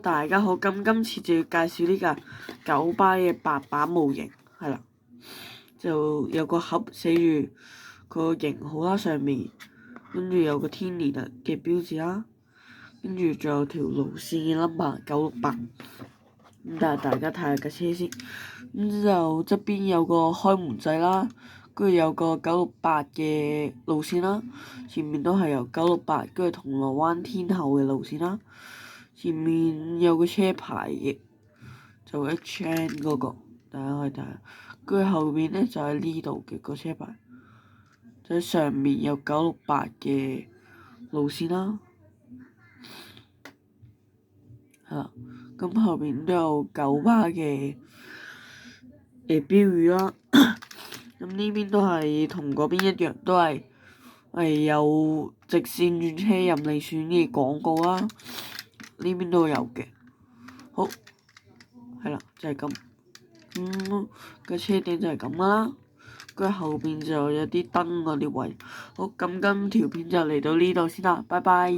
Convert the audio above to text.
大家好，咁今次就要介紹呢架九巴嘅白板模型，係啦，就有個盒寫住個型號啦，上面跟住有個天年嘅標誌啦，跟住仲有條路線嘅 number 968。咁但係大家睇下架車先，咁就側邊有個開門掣啦，跟住有個968嘅路線啦，前面都係由968，跟住銅鑼灣天后嘅路線啦。前面有個車牌嘅，就 HN 嗰個，大家可以睇下。跟住後面咧就喺呢度嘅個車牌，就喺上面有968嘅路線啦，係啦。咁後面都有九巴嘅標語啦。咁呢邊都係同嗰邊一樣，都係有直線轉車任你選嘅廣告啦。呢邊都有嘅。好，係啦，就係咁。個車頂就係咁啦，跟住後邊就有啲燈嗰啲位。好，咁今條片就嚟到呢度先啦，拜拜。